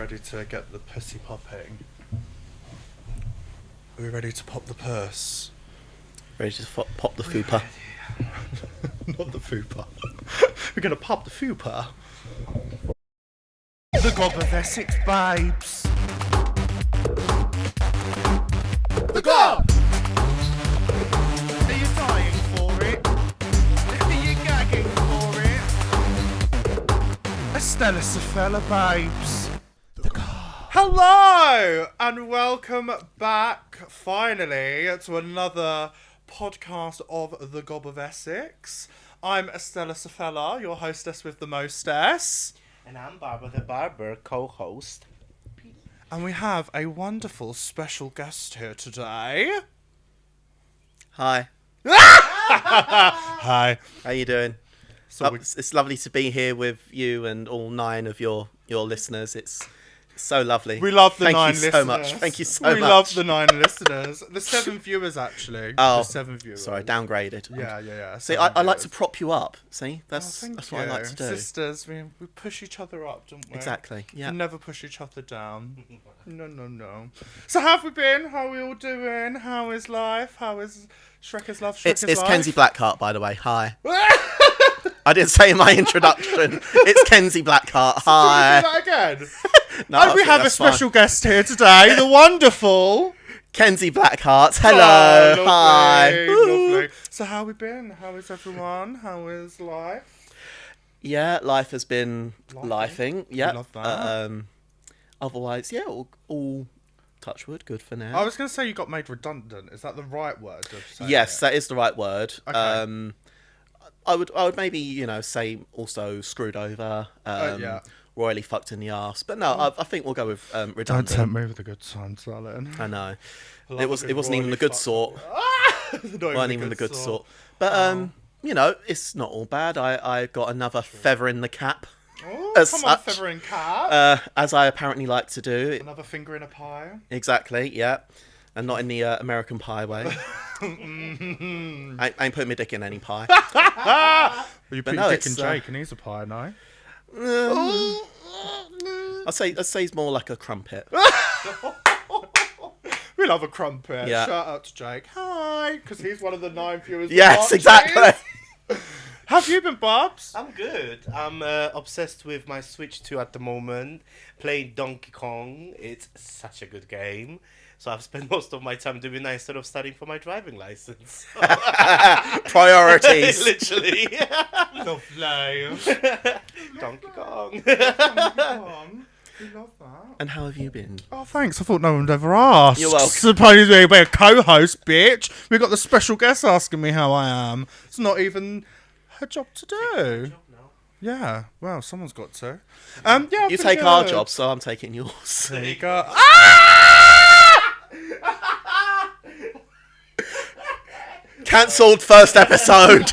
ready to get the pussy popping? Are we ready to pop the purse? Ready to pop the fupa? Not the fupa. We're gonna pop the fupa. The Gob of Essex, babes. The Gob! Are you dying for it? Are you gagging for it? Estella Safella, babes. The Gob. Hello! And welcome back, finally, to another podcast of The Gob of Essex. I'm Estella Safella, your hostess with the mostess. And I'm Barbara the Barber, co-host. And we have a wonderful special guest here today. Hi. Hi. How you doing? So It's lovely to be here with you and all 9 of your listeners. It's so lovely. we love the Thank 9 you listeners. so much. Thank you so much. We love the 9 listeners. The 7 viewers, actually. Oh, the 7 viewers. Sorry, downgraded. Yeah. See, 7 I like to viewers. prop you up. See, that's Thank what I like to do. Sisters, we push each other up, don't we? Exactly. Yeah. We never push each other down. No. So how have we been? How are we all doing? How is life? How is Shrekker's love? It's Shrekker's life? Kenzie Blackheart, by the way. Hi. I didn't say in my introduction. It's Kenzie Blackheart. Hi. Can we do that again? No, And I we think have a that's special guest here today, the wonderful Kenzie Blackheart. Hello. Oh, Hi. lovely. So how we been? How is everyone? How is life? Yeah, life has been Lifing. lifing. Yeah. love that. Otherwise, yeah, all touch wood, good for now. I was going to say you got made redundant. Is that the right word of saying Yes, it? that is the right word. Okay. I would maybe say also screwed over. Yeah. Royally fucked in the arse, but no, I think we'll go with Don't redundant. tempt me with a good sign, darling. I know. love It a wasn't good even the royally good fucked- sort. Not Weren't even the good sort. But it's not all bad. I got another feather in the cap, Oh, As come on, such, feather in cap. as I apparently like to do. Another finger in a pie. Exactly, yeah. And not in the American pie way. I ain't putting my dick in any pie. Well, you put no, your dick in it's, Jake and he's a pie, no? I'd say he's more like a crumpet. We love a crumpet. Yeah. Shout out to Jake. Hi, because he's one of the 9 viewers. that Yes, watch exactly. these. Have you been, Bobs? I'm good. I'm obsessed with my Switch 2 at the moment, playing Donkey Kong. It's such a good game. So I've spent most of my time doing that instead of studying for my driving license. Priorities. Literally. Lovely. Donkey Kong. We love that. And how have you been? Oh, thanks. I thought no one would ever ask. You're welcome. Supposed to be a co-host, bitch. We got the special guest asking me how I am. It's not even her job to do. Yeah. Well, someone's got to. Yeah. I've You been take our good. job, so I'm taking yours. There you go. Cancelled first episode.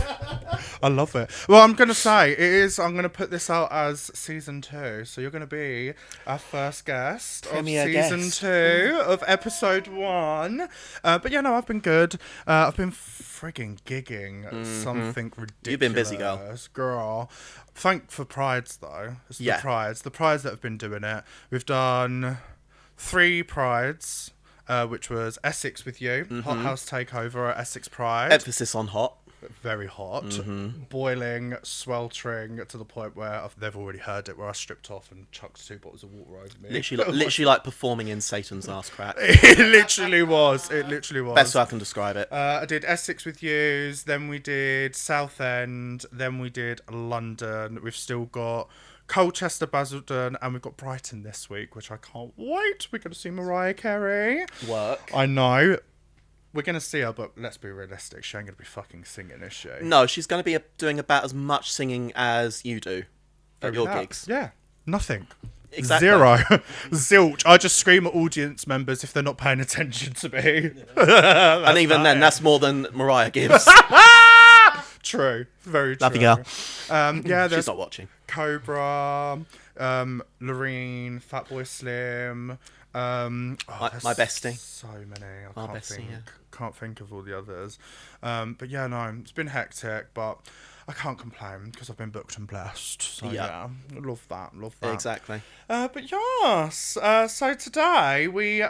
I love it. Well, I'm going to say, I'm going to put this out as season 2. So you're going to be our first guest Premier of season guest. 2 of episode 1. But yeah, no, I've been good. I've been frigging gigging at something ridiculous. You've been busy, girl. Girl. Thank for Prides, though. It's Yeah. the Prides that have been doing it. We've done 3 Prides, which was Essex with you, Hot Haus takeover at Essex Pride. Emphasis on hot. Very hot, boiling, sweltering to the point where they've already heard it, where I stripped off and chucked 2 bottles of water over me. Literally like performing in Satan's ass crack. It literally was. Best way I can describe it. I did Essex with yous, then we did Southend, then we did London. We've still got Colchester, Basildon, and we've got Brighton this week, which I can't wait. We're going to see Mariah Carey. Work. I know. We're going to see her, but let's be realistic. She ain't going to be fucking singing, is she? No, she's going to be doing about as much singing as you do at your gigs. Yeah, nothing. Exactly. 0. Zilch. I just scream at audience members if they're not paying attention to me. And even then, that's more than Mariah gives. True. Very true. Love you, girl. Yeah, there's She's not watching. Cobra, Loreen, Fatboy Slim. My there's bestie. So many. Our bestie, yeah. Can't think of all the others. But yeah, no, it's been hectic. But I can't complain because I've been booked and blessed. So Yeah. yeah, love that, love that. Exactly. But yes, so today we've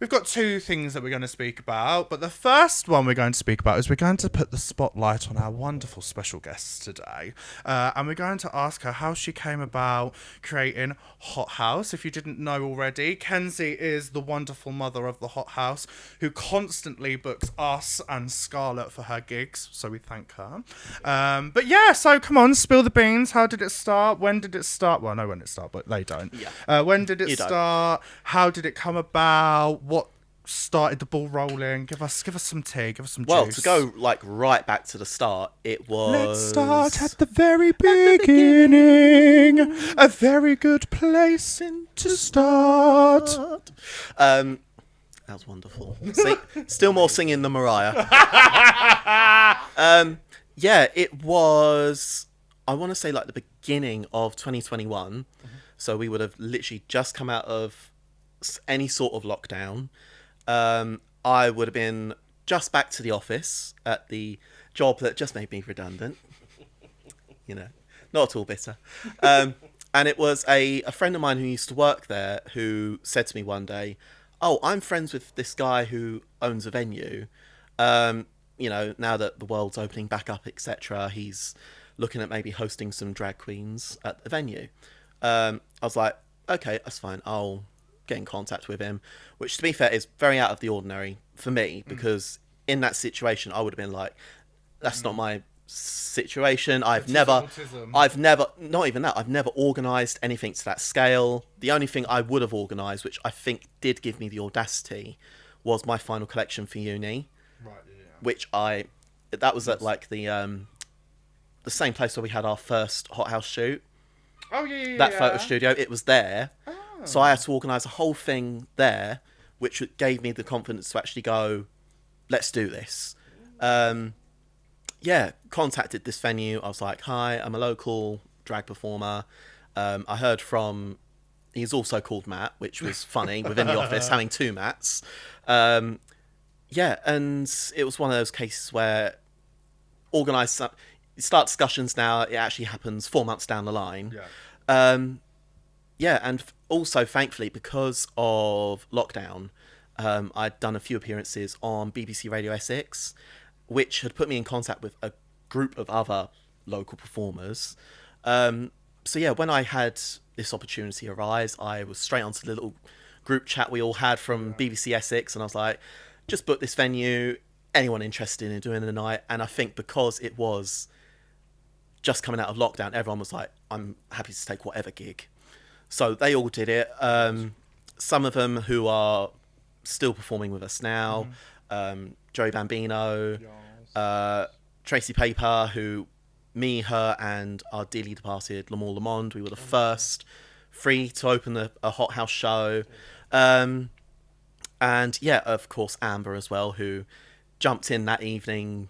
got two things that we're going to speak about, but the first one we're going to speak about is we're going to put the spotlight on our wonderful special guest today, and we're going to ask her how she came about creating Hot Haus. If you didn't know already, Kenzie is the wonderful mother of the Hot Haus who constantly books us and Scarlett for her gigs, so we thank her. But yeah, so come on, spill the beans. How did it start? When did it start? Well, I know when it started, but they don't. Yeah. When did it You don't. start? How did it come about? What started the ball rolling? Give us some tea. Give us some Well, juice. to go like right back to the start, it was. Let's start at the very beginning. A very good place to start. That was wonderful. See, still more singing than Mariah. Yeah, it was. I want to say like the beginning of 2021. So we would have literally just come out of any sort of lockdown. I would have been just back to the office at the job that just made me redundant. You know, not at all bitter. And it was a friend of mine who used to work there who said to me one day, "Oh, I'm friends with this guy who owns a venue. You know, now that the world's opening back up, etc., he's looking at maybe hosting some drag queens at the venue." I was like, okay, that's fine. I'll get in contact with him, which to be fair is very out of the ordinary for me because in that situation I would have been like, that's not my situation. I've never, not even that, I've never organised anything to that scale. The only thing I would have organised, which I think did give me the audacity, was my final collection for uni, Right, yeah. which that was at like the same place where we had our first Hot House shoot. Oh yeah. That photo studio, it was there. Oh. So I had to organise a whole thing there, which gave me the confidence to actually go, let's do this. Yeah, contacted this venue. I was like, hi, I'm a local drag performer. I heard from, he's also called Matt, which was funny within the office, having two Matts. Yeah, and it was one of those cases where start discussions now, it actually happens 4 months down the line. Yeah. Yeah, and also, thankfully, because of lockdown, I'd done a few appearances on BBC Radio Essex, which had put me in contact with a group of other local performers. So yeah, when I had this opportunity arise, I was straight onto the little group chat we all had from BBC Essex, and I was like, just book this venue, anyone interested in doing the night? And I think because it was just coming out of lockdown, everyone was like, I'm happy to take whatever gig. So they all did it. Some of them who are still performing with us now, Joey Bambino, Tracy Paper, who me, her, and our dearly departed Lamar Lamond, we were the first three to open a Hot House show. And yeah, of course, Amber as well, who jumped in that evening,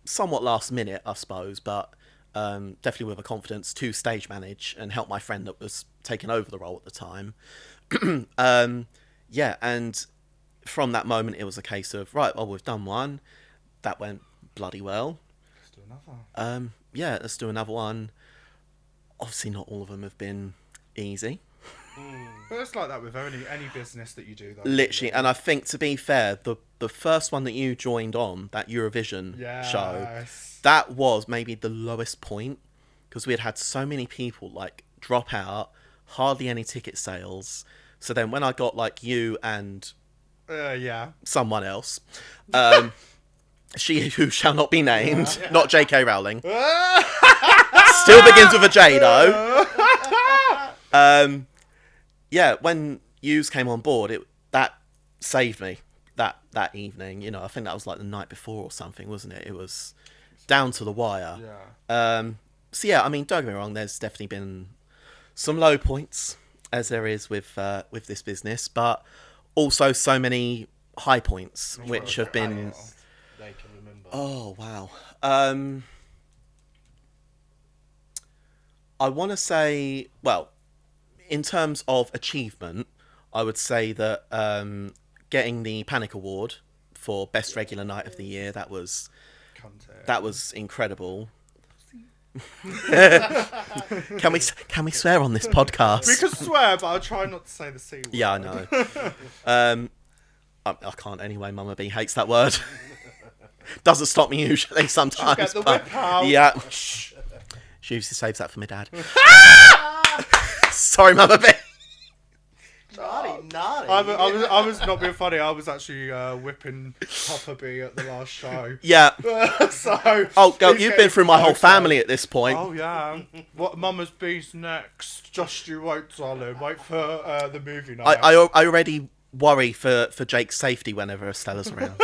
somewhat last minute, I suppose, but definitely with a confidence to stage manage and help my friend that was taking over the role at the time. Yeah, and from that moment, it was a case of, right, well, we've done one. That went bloody well. Let's do another. Yeah, let's do another one. Obviously, not all of them have been easy. But it's like that with any business that you do, though. Literally, and I think, to be fair, the first one that you joined on, that Eurovision show, that was maybe the lowest point, because we had so many people, like, drop out, hardly any ticket sales. So then when I got, like, you and someone else, she who shall not be named, not J.K. Rowling, still begins with a J, though. Yeah, when yous came on board, that saved me that evening. You know, I think that was like the night before or something, wasn't it? It was down to the wire. Yeah. So yeah, I mean, don't get me wrong. There's definitely been some low points, as there is with this business, but also so many high points, which have been. They can remember. Oh wow. I want to say, well, in terms of achievement, I would say that getting the Panic Award for Best Regular Night of the Year, that was cunty. That was incredible. Can we swear on this podcast? We can swear, but I'll try not to say the C word. Yeah, I know. I can't anyway. Mama B hates that word. Doesn't stop me usually sometimes. Get the but whip out. Yeah. She usually saves that for my dad. Sorry, Mama B. Naughty. I was not being funny. I was actually whipping Papa B at the last show. Yeah. So. Oh, girl, he's you've getting been through my whole closer. family at this point. Oh yeah. What Mama's B's next? Just you wait, darling. Wait for the movie night. I already worry for Jake's safety whenever Estella's around.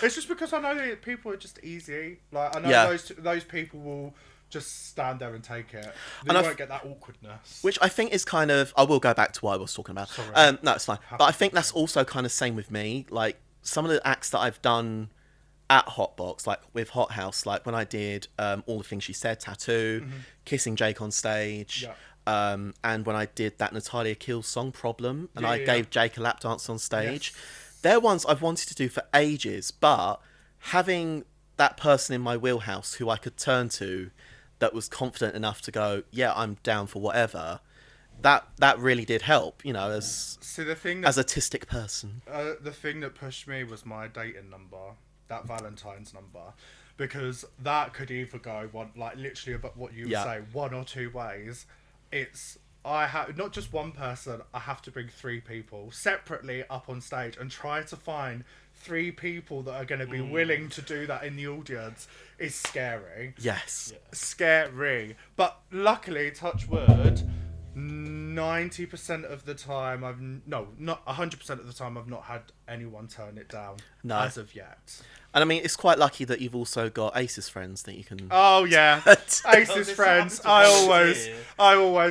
It's just because I know that people are just easy. Like I know Yeah. those people will just stand there and take it. And You I won't get that awkwardness. Which I think is kind of... I will go back to what I was talking about. Sorry. No, it's fine. But I think that's also kind of same with me. Like, some of the acts that I've done at Hotbox, like with Hot Haus, like when I did All the Things She Said, Tattoo, Kissing Jake on stage, and when I did that Natalia Kills song, Problem, and I gave Jake a lap dance on stage. Yes. They're ones I've wanted to do for ages, but having that person in my wheelhouse who I could turn to that was confident enough to go, yeah, I'm down for whatever, that really did help, you know, as See, the artistic person. the thing that pushed me was my dating number, that Valentine's number, because that could either go one, like literally about what you would say, one or two ways. I have not just one person. I have to bring 3 people separately up on stage and try to find 3 people that are going to be willing to do that in the audience. Is scary. Yes. Scary. But luckily, touch wood, 90% of the time not 100% of the time I've not had anyone turn it down as of yet. And I mean, it's quite lucky that you've also got Ace's friends that you can... Oh yeah, Ace's friends. I always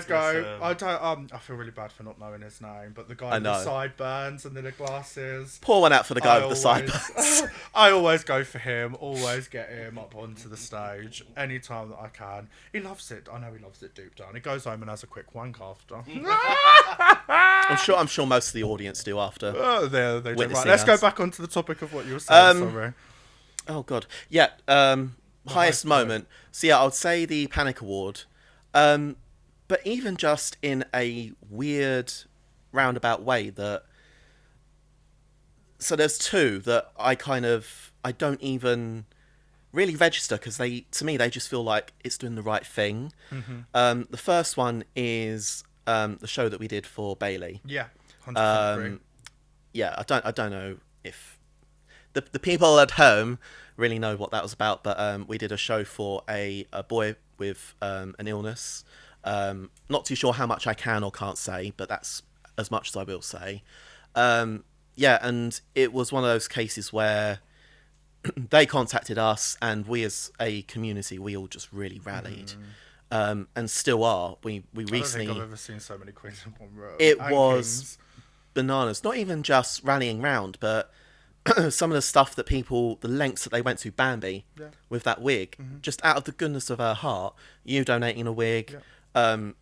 go. Yes, I don't. I feel really bad for not knowing his name, but the guy with the sideburns and the glasses. Pour one out for the guy with the sideburns. I always go for him. Always get him up onto the stage anytime that I can. He loves it. I know he loves it deep down. He goes home and has a quick wank after. I'm sure most of the audience do after. They do. Right, Witnessing let's go us. back onto the topic of what you were saying. Sorry. Oh god, yeah. Highest moment. So yeah, I would say the Panic Award. But even just in a weird roundabout way that. So there's 2 that I don't even really register because to me they just feel like it's doing the right thing. The first one is the show that we did for Bailey. Yeah, 100% agree. Yeah, I don't know if the people at home really know what that was about, but we did a show for a boy with an illness. Not too sure how much I can or can't say, but that's as much as I will say. Yeah, and it was one of those cases where they contacted us, and we as a community, we all just really rallied. And still are. We recently... I don't think I've ever seen so many queens in one row. It was bananas. Not even just rallying round, but some of the stuff that the lengths that they went to, Bambi, with that wig, just out of the goodness of her heart, you donating a wig, oh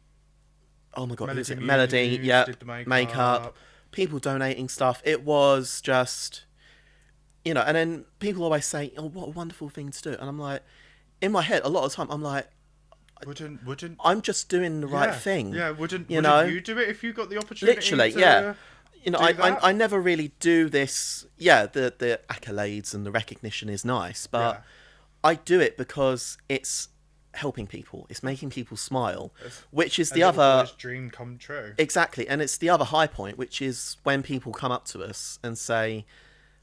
my god, who's it? Melody, did the makeup, people donating stuff. It was just, you know, and then people always say, oh, what a wonderful thing to do. And I'm like, in my head, a lot of the time, I'm like, wouldn't I'm just doing the right thing. Yeah, wouldn't you do it if you got the opportunity? Literally, yeah. You know, I never really do this. Yeah, the accolades and the recognition is nice, but I do it because it's helping people. It's making people smile, which is the other dream come true. Exactly, and it's the other high point, which is when people come up to us and say,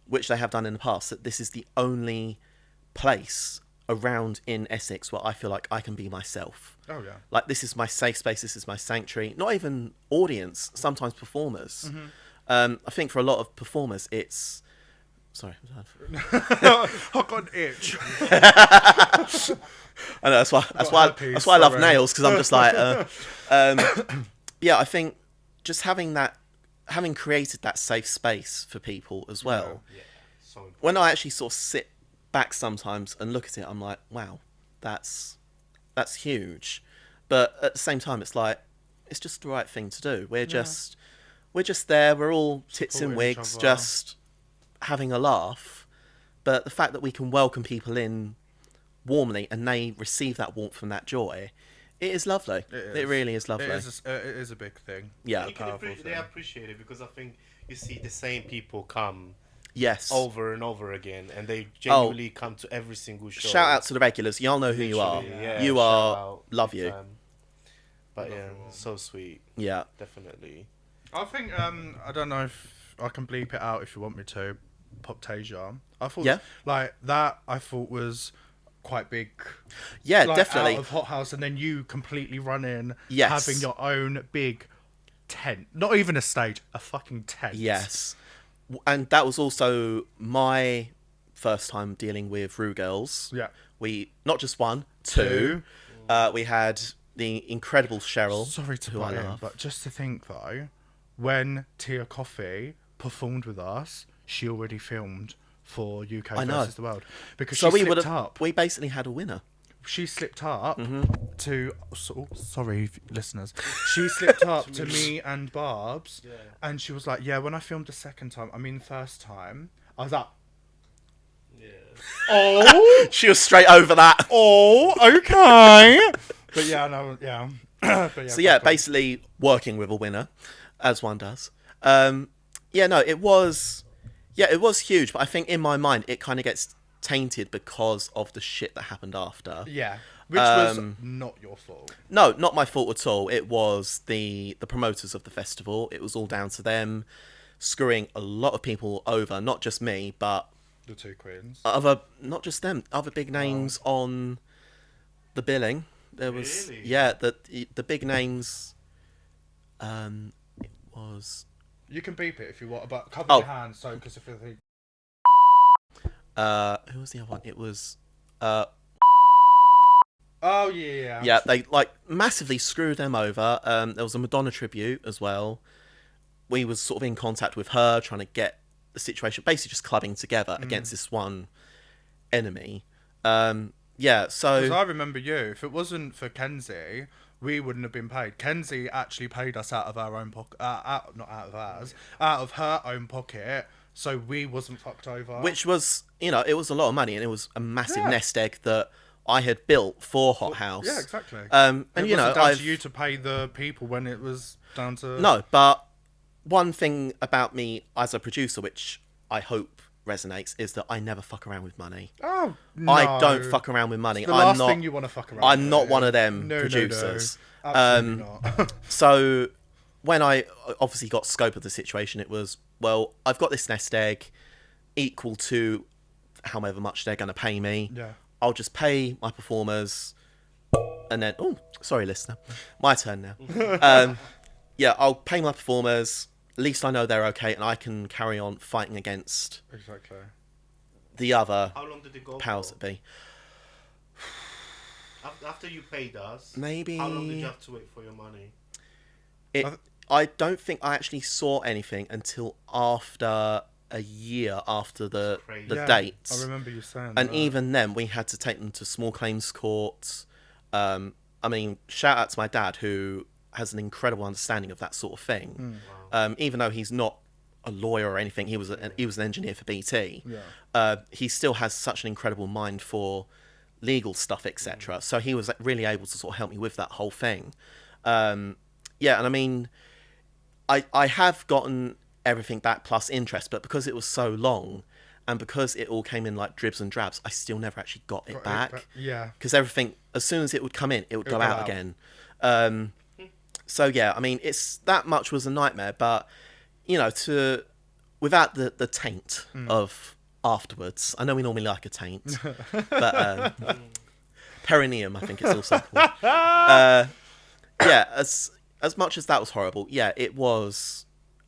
which they have done in the past, that this is the only place around in Essex where I feel like I can be myself. Oh yeah. Like, this is my safe space, this is my sanctuary. Not even audience, sometimes performers. I think for a lot of performers it's... Sorry. I've got an itch. I know, that's why I love nails, because I'm just like... yeah, I think just having created that safe space for people as well. So when I actually sort of sit back sometimes and look at it, I'm like, wow, that's huge. But at the same time, it's like, it's just the right thing to do. We're just there. We're all tits in Supporting each wigs, other. just having a laugh. But the fact that we can welcome people in warmly and they receive that warmth and that joy, it is lovely. It really is lovely. It is a big thing. Yeah. They appreciate it because I think you see the same people come Yes. over and over again, and they genuinely come to every single show. Shout out to the regulars. Y'all know who you are. Literally, yeah, You shout are. out, Love big you. time. But yeah, so sweet. Yeah. Definitely. I think I don't know if I can bleep it out if you want me to. Poptasia. I thought like that. I thought was quite big. Yeah, like, definitely. Out of Hot Haus, and then you completely run in, Yes. having your own big tent. Not even a stage, a fucking tent. Yes. And that was also my first time dealing with Ru Girls. Yeah. We, not just one, two. We had the incredible Cheryl. Sorry to who I butt in, love. but just to think though, when Tia Coffee performed with us, she already filmed for UK I know. versus the World because So she we slipped would have. up. We basically had a winner. She slipped up Mm-hmm. to. Sorry, listeners. She slipped up to me and Barb's, and she was like, "Yeah, when I filmed the second time, I mean the first time, I was like, Yeah. oh, She was straight over that. oh, okay." But yeah, no, yeah. But yeah, So yeah, crack on. basically working with a winner, as one does. Yeah, no, it was huge, but I think in my mind it kind of gets tainted because of the shit that happened after. Yeah, which was not your fault. No, not my fault at all. It was the promoters of the festival. It was all down to them screwing a lot of people over, not just me, but The two queens. not just them, other big names on the billing. There was Really? the big names. It was You can beep it if you want, but cover Oh. your hands, so because if you think. who was the other one? It was Oh yeah. yeah, they like massively screwed them over. There was a Madonna tribute as well. We was sort of in contact with her, trying to get the situation, basically just clubbing together against this one enemy. Yeah, so Because I remember you. If it wasn't for Kenzie, we wouldn't have been paid. Kenzie actually paid us out of our own pocket, not out of ours, out of her own pocket, so we wasn't fucked over. which was, it was a lot of money, and it was a massive Yeah. nest egg that I had built for Hot House. Yeah, exactly. And it you know, wasn't down I've to you to pay the people when it was down to no, but one thing about me as a producer, which I hope resonates, is that I never fuck around with money. Oh no! I don't fuck around with money. It's the I'm last not. thing you want to fuck around. I'm with. not one of them No, producers. No, no. Absolutely not. So when I obviously got scope of the situation, it was, well, I've got this nest egg equal to however much they're going to pay me. Yeah. I'll just pay my performers, and then sorry, listener, my turn now. Yeah, I'll pay my performers. At least I know they're okay, and I can carry on fighting against Exactly. the other How long did it go powers for? that be. After you paid us, Maybe how long did you have to wait for your money? I don't think I actually saw anything until after a year after the crazy. Yeah, dates. I remember you saying And that. even then, we had to take them to small claims courts. I mean, shout out to my dad, who has an incredible understanding of that sort of thing. Even though he's not a lawyer or anything, he was an engineer for BT. Yeah. He still has such an incredible mind for legal stuff, etc. So he was really able to sort of help me with that whole thing. Yeah, and I mean, I have gotten everything back plus interest, but because it was so long, and because it all came in like dribs and drabs, I still never actually got it back. Yeah. Because everything, as soon as it would come in, it would go go out out. again. So yeah, I mean, it's that much was a nightmare, but without the taint of afterwards. I know we normally like a taint, but perineum, I think it's also called. Yeah, as much as that was horrible, yeah, it was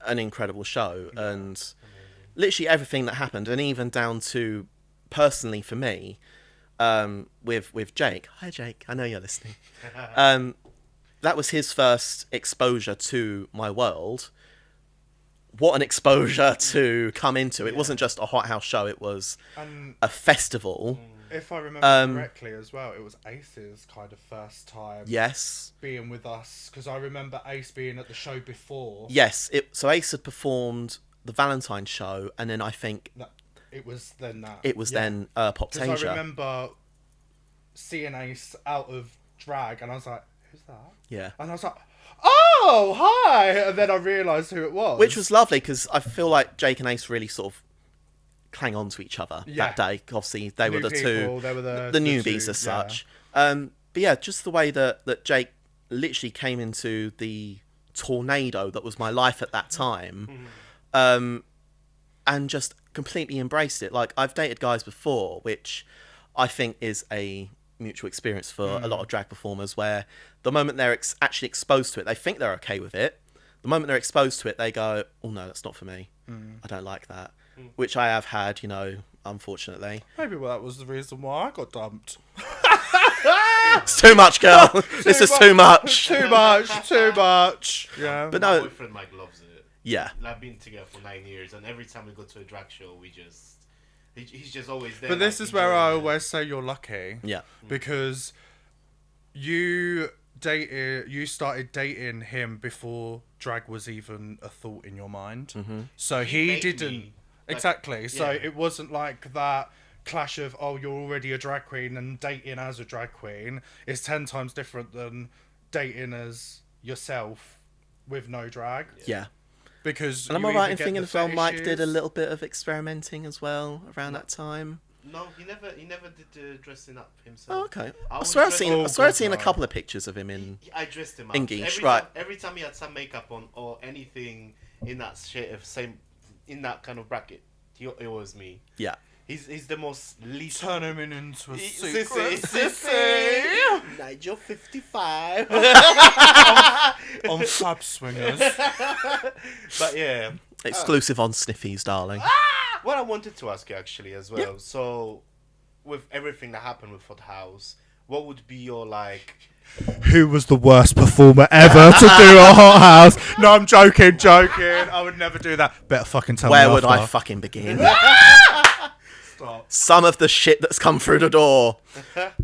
an incredible show, and literally everything that happened, and even down to personally for me, with Jake. Hi, Jake. I know you're listening. That was his first exposure to my world. What an exposure to come into. It wasn't just a Hot House show, it was And a festival. if I remember correctly as well, it was Ace's kind of first time Yes. being with us, because I remember Ace being at the show before. Yes. So Ace had performed the Valentine's show, and then I think it was then that. It was then Pop Because Tasia. I remember seeing Ace out of drag, and I was like, "Who's that?" Yeah. And I was like, "Oh, hi!" And then I realised who it was. Which was lovely, because I feel like Jake and Ace really sort of clang on to each other that day. Obviously, they were the people, two, they were the newbies as such. But yeah, just the way that Jake literally came into the tornado that was my life at that time, and just completely embraced it. Like, I've dated guys before, which I think is a mutual experience for a lot of drag performers, where the moment they're actually exposed to it, they think they're okay with it. The moment they're exposed to it, they go, "Oh no, that's not for me. I don't like that." Which I have had, unfortunately. Maybe that was the reason why I got dumped. It's too much, girl. This is too much. Too much. Yeah. But My no, boyfriend Mike loves it. yeah. I've been together for 9 years, and every time we go to a drag show, he's just always there. But this is where I always say you're lucky. Yeah. Because you started dating him before drag was even a thought in your mind. So he made didn't. me. Exactly. So yeah. it wasn't like that clash of, oh, you're already a drag queen, and dating as a drag queen is 10 times different than dating as yourself with no drag. Yeah. Because And am you I right either in get thinking the as well, Mike did a fetishes- little bit of experimenting as well around that time? No, he never did the dressing up himself. Oh, okay. I I was swear I've dressed- seen, Oh, I swear I've God, seen a no. couple of pictures of him in. I dressed him up. In Geesh, every right. every time he had some makeup on or anything in that shade of in that kind of bracket, it was me. Yeah. He's the most least. Turn him into a Sissy, secret. Sissy. Nigel 55. On Fab Swingers. But yeah, Exclusive on Sniffies, darling. what I wanted to ask you actually as well. So, with everything that happened with Hot Haus, what would be your Who was the worst performer ever to do a Hot House? No, I'm joking. I would never do that. Better fucking tell Where me would I after. fucking begin? Stop. Some of the shit that's come through the door.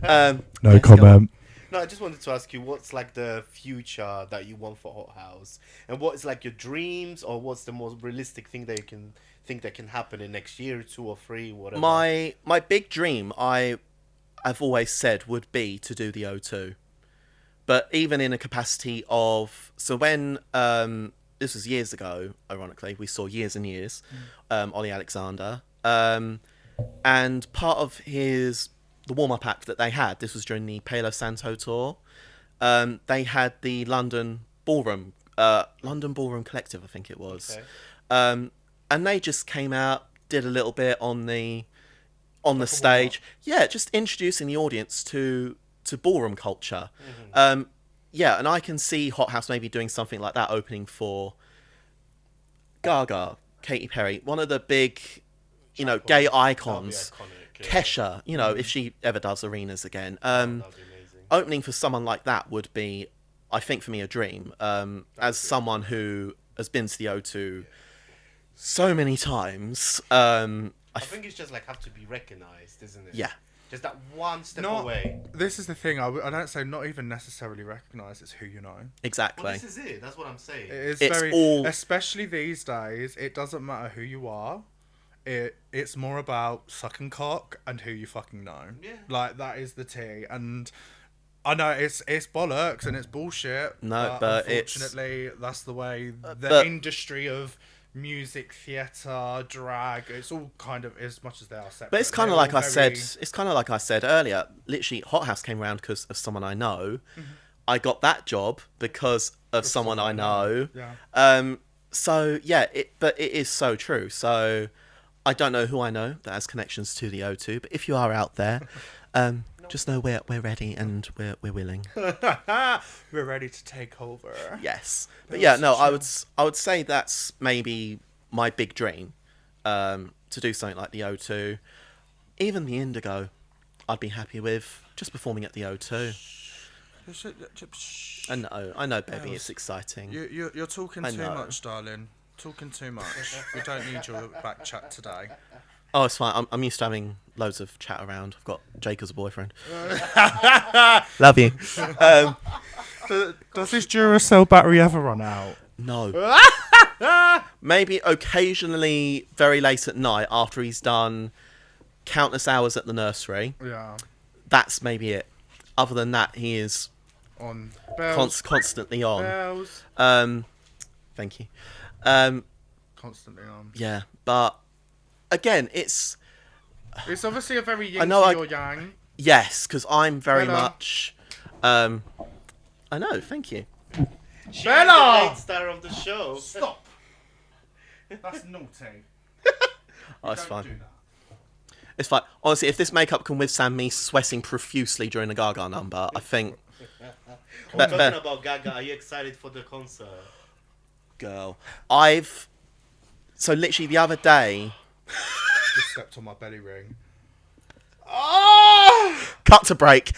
No comment. No, I just wanted to ask you what's the future that you want for Hot Haus, and what is your dreams, or what's the most realistic thing that you can think that can happen in next year, 2 or 3, whatever. My big dream, I've always said, would be to do the O2. But even in a capacity of... So when... this was years ago, ironically. We saw Years and Years. Ollie Alexander. And part of the warm-up act that they had, this was during the Palo Santo tour, they had the London Ballroom Collective, I think it was. Okay. And they just came out, did a little bit on the stage. Yeah, just introducing the audience to ballroom culture. Yeah, and I can see Hot Haus maybe doing something like that, opening for Gaga, Katy Perry, one of the big, gay icons. Iconic, yeah. Kesha, if she ever does arenas again. That'd be amazing. Opening for someone like that would be, I think, for me, a dream. As someone who has been to the O2 so many times, I think it's just have to be recognised, isn't it? yeah. Just that one step away. This is the thing. I don't say not even necessarily recognise. It's who you know. Exactly. Well, this is it. That's what I'm saying. It's It's all- especially these days. It doesn't matter who you are. It's more about sucking cock and who you fucking know. Yeah. That is the tea. And I know it's bollocks and it's bullshit. No, but unfortunately, that's the way the but- industry of music, theatre, drag. It's all kind of, as much as they are separate. But it's kind of they're like all I said. very- It's kind of like I said earlier. Literally, Hot Haus came around because of someone I know. I got that job because of someone I know. Yeah. So yeah, but it is so true. So I don't know who I know that has connections to the O2, but if you are out there, just know we're ready and we're willing. We're ready to take over. Yes, but yeah, no, I would say that's maybe my big dream, to do something like the O2, even the Indigo. I'd be happy with just performing at the O2. I know, baby, it's exciting. You're talking I too know. much, darling. Talking too much. We don't need your back chat today. Oh, it's fine. I'm used to having loads of chat around. I've got Jake as a boyfriend. Love you. Does this Duracell battery ever run out? No. Maybe occasionally very late at night after he's done countless hours at the nursery. Yeah. That's maybe it. Other than that, he is On bells. constantly on. Bells. Thank you. Constantly on. Yeah, but again, it's obviously a very yin I know to your yang. yes, because I'm very Bella. much. I know. Thank you. She's Bella! the main star of the show. Stop. That's naughty. Oh, it's Don't fine. do that. It's fine. Honestly, if this makeup can withstand me sweating profusely during the Gaga number, I think. Talking about Gaga, are you excited for the concert? Girl, so literally the other day. Just stepped on my belly ring. Oh! Cut to break.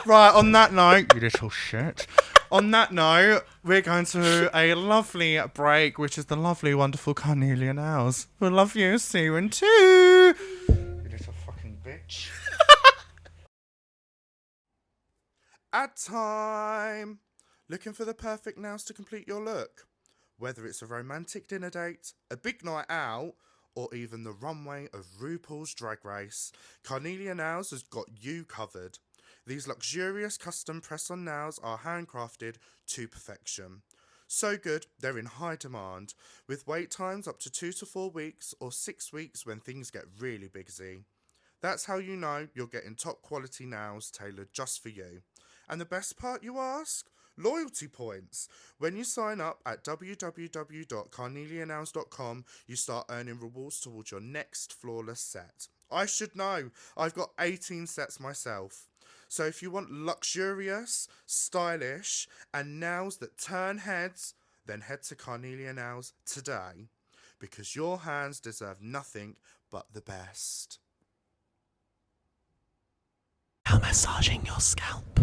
Right, on that note, you little shit. On that note, we're going to a lovely break, which is the lovely, wonderful Carnelian House. We love you. See you in 2. You little fucking bitch. Ad time. Looking for the perfect nails to complete your look? Whether it's a romantic dinner date, a big night out, or even the runway of RuPaul's Drag Race, Carnelian Nails has got you covered. These luxurious custom press-on nails are handcrafted to perfection. So good, they're in high demand, with wait times up to 2 to 4 weeks or 6 weeks when things get really busy. That's how you know you're getting top quality nails tailored just for you. And the best part, you ask? Loyalty points. When you sign up at www.carneliannails.com, you start earning rewards towards your next flawless set. I should know. I've got 18 sets myself. So if you want luxurious, stylish, and nails that turn heads, then head to Carnelian Nails today, because your hands deserve nothing but the best. Now massaging your scalp.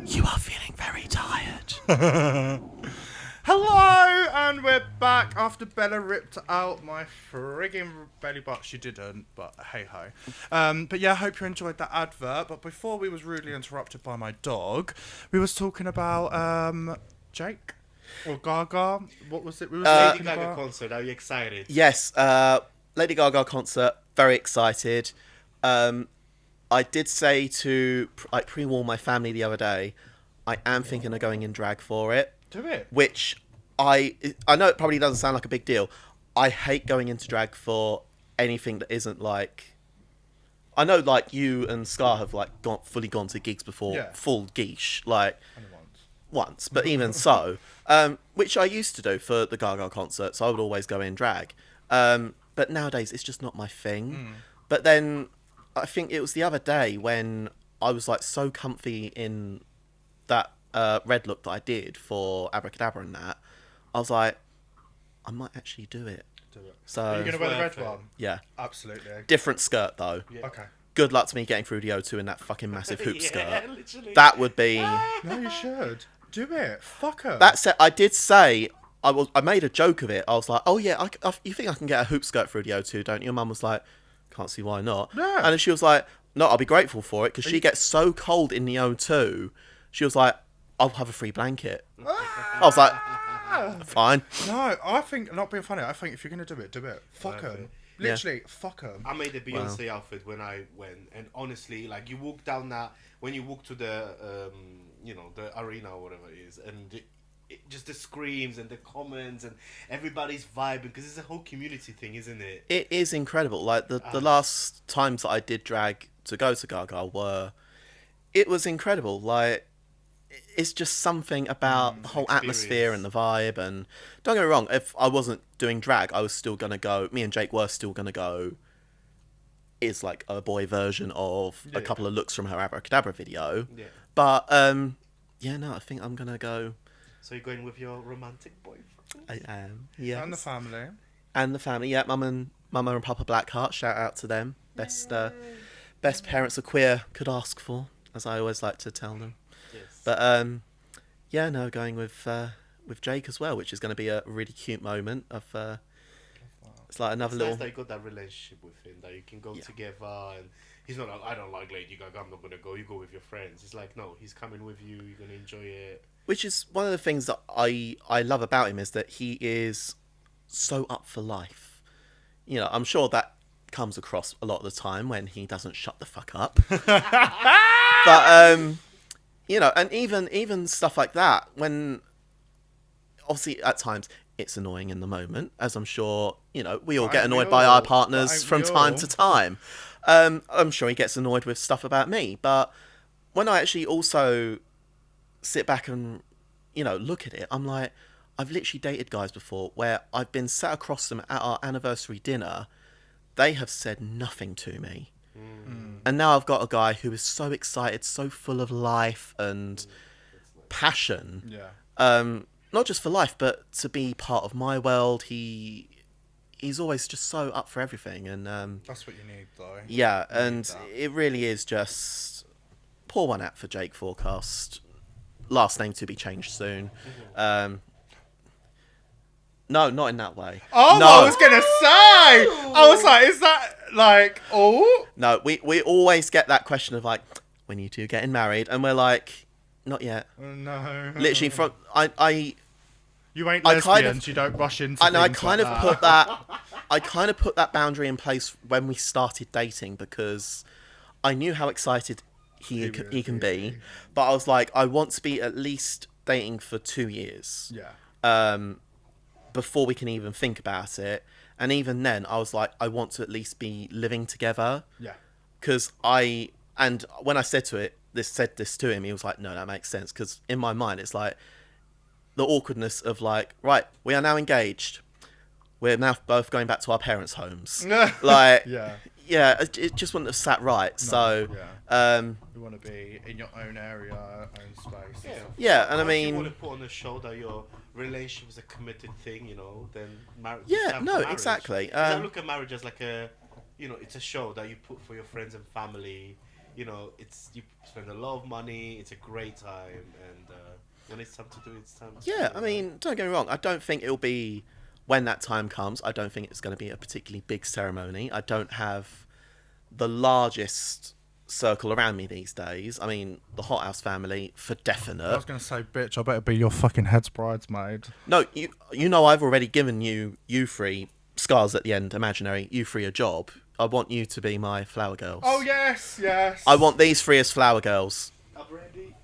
You are feeling very tired. Hello, and we're back after Bella ripped out my frigging belly button. She didn't, but hey ho. But yeah, I hope you enjoyed that advert. But before we was rudely interrupted by my dog, we was talking about Jake or Gaga. What was it? We was Lady talking Gaga about? concert, are you excited? Yes, Lady Gaga concert. Very excited. I did say to pre-warn my family the other day, I am thinking of going in drag for it. Do it. Which I know it probably doesn't sound like a big deal. I hate going into drag for anything that isn't like. I know like you and Scar have like fully gone to gigs before, Yeah. full geesh, like Only once, but even so, which I used to do for the Gaga concert, so I would always go in drag. But nowadays it's just not my thing. But then I think it was the other day when I was like so comfy in that red look that I did for Abracadabra and that, I was like, I might actually do it. Do it. So Are you going to wear the red worth it. one? yeah, Absolutely. different skirt though. Yeah. Okay. Good luck to me getting through the O2 in that fucking massive hoop Yeah, skirt. literally. That would be. No, you should. Do it. Fuck her. That said, I did say I made a joke of it. I was like, oh yeah, you think I can get a hoop skirt through the O2, don't you? Your mum was like, can't see why not. Yeah. And then she was like, no, I'll be grateful for it because she gets so cold in the O2. She was like, I'll have a free blanket. I was like, fine. No, I think, not being funny, I think if you're going to do it, do it. Fuck her. Perfect. Literally, fuck her. I made a Beyonce outfit when I went, and honestly, like you walk down that when you walk to the, the arena or whatever it is, and just the screams and the comments and everybody's vibing because it's a whole community thing, isn't it? It is incredible. Like the last times that I did drag to go to Gaga it was incredible. Like it's just something about the whole atmosphere and the vibe. And don't get me wrong, if I wasn't doing drag, I was still gonna go. Me and Jake were still gonna go. Is like a boy version of a couple of looks from her Abracadabra video. Yeah. But yeah, no, I think I'm gonna go. So you're going with your romantic boyfriend? I am. Yeah. And the family. And the family, yeah, Mama and Papa Blackheart, shout out to them. Best parents a queer could ask for, as I always like to tell them. Yes. But yeah, no, going with Jake as well, which is going to be a really cute moment of it's like another It's little. nice that you got that relationship with him, that you can go together, and he's not like, I don't like Lady Gaga, I'm not gonna go. You go with your friends. It's like, no, he's coming with you. You're gonna enjoy it. Which is one of the things that I love about him, is that he is so up for life. You know, I'm sure that comes across a lot of the time when he doesn't shut the fuck up. But you know, and even stuff like that, when obviously at times it's annoying in the moment, as I'm sure, you know, we all get annoyed by our partners from time to time. I'm sure he gets annoyed with stuff about me, but when I actually also sit back and, you know, look at it, I'm like, I've literally dated guys before where I've been sat across them at our anniversary dinner. They have said nothing to me. And now I've got a guy who is so excited, so full of life and passion. Yeah. Not just for life, but to be part of my world. He's always just so up for everything. And That's what you need, though. yeah, and it really is just pour one out for Jake Forecast. Last name to be changed soon. No, not in that way. Oh, no. I was gonna say. I was like, is that like, oh? No, we always get that question of like, when you two getting married, and we're like, not yet. No. Literally, from I You ain't I lesbians. kind of- You don't rush into. and I things kind like of that. put that, I kind of put that boundary in place when we started dating, because I knew how excited he can be, but I was like, I want to be at least dating for 2 years. Yeah. Before we can even think about it. And even then, I was like, I want to at least be living together. Yeah. Because and when I said this to him, he was like, no, that makes sense. Because in my mind, it's like the awkwardness of like, right, we are now engaged. We're now both going back to our parents' homes. Like, Yeah. it just wouldn't have sat right. So, You want to be in your own area, own space. yeah, and I If mean, you want to put on the show that your relationship is a committed thing, you know, then marriage. yeah, no, exactly. I look at marriage as like a, you know, it's a show that you put for your friends and family. You know, you spend a lot of money. It's a great time, and when it's time to do it, it's time. Yeah, I mean, don't get me wrong. I don't think it'll be, when that time comes, I don't think it's going to be a particularly big ceremony. I don't have the largest circle around me these days. I mean, the Hot Haus family, for I definite. was gonna say, bitch, I better be your fucking head's bridesmaid. No, you know I've already given you three, scars at the end, imaginary, you three a job. I want you to be my flower girls. Oh yes, yes. I want these three as flower girls. I'm ready.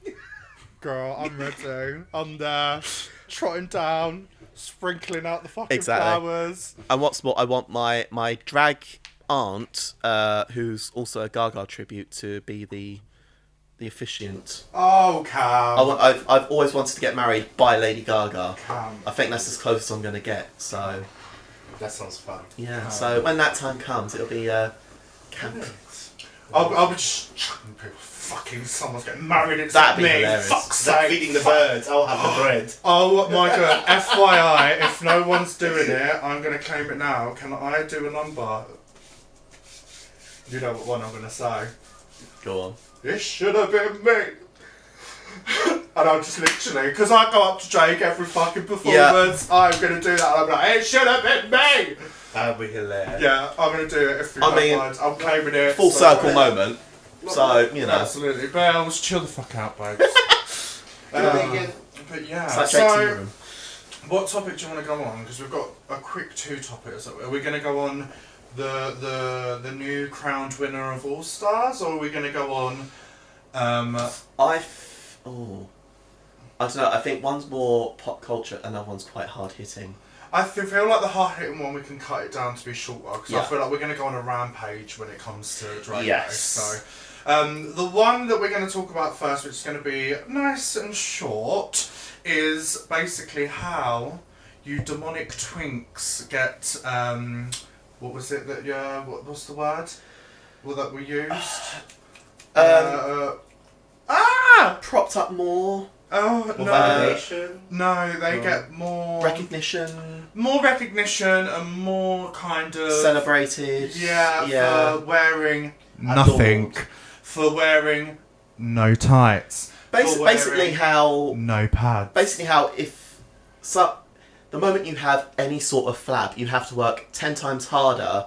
Girl, I'm ready. I'm there, trotting down, sprinkling out the fucking Exactly. flowers. And what's more, I want my drag aunt, who's also a Gaga tribute, to be the officiant. Oh, Cam. I've always wanted to get married by Lady Gaga. Cam. I think that's as close as I'm going to get. So That sounds fun. yeah. So when that time comes, it'll be camp. I'll be just chucking people. Fucking someone's getting married. It's That'd be me. hilarious. Fuck's That sake. feeding the birds. I'll have the bread. Oh my god. FYI, if no one's doing it, I'm gonna claim it now. Can I do a number? You know what one I'm gonna say. Go on. It should have been me. And I'm just literally, because I go up to Jake every fucking performance, I'm going to do that, and I'm like, it should have been me! That'd be hilarious. Yeah, I'm going to do it if you I don't mean, mind. I'm claiming it. Full so- circle moment. So you know. Absolutely. Bells, chill the fuck out, babes. But yeah, It's like Jake's so in the room. what topic do you want to go on? Because we've got a quick 2 topics. Are we going to go on the new crowned winner of All Stars, or are we going to go on I don't know. I think one's more pop culture, and another one's quite hard hitting. I feel like the hard-hitting one, we can cut it down to be shorter, because I Yeah. feel like we're going to go on a rampage when it comes to Drag Yes. Race. So, the one that we're going to talk about first, which is going to be nice and short, is basically how you demonic twinks get, what was it that, what was the word? Well, that we used? Propped up more. Oh, More no. validation. No, they get more... Recognition. More recognition and more kind of... Celebrated. Yeah, for wearing Nothing. nothing. For wearing no tights. Basically how... No pads. Basically how if... So, the moment you have any sort of flab, you have to work 10 times harder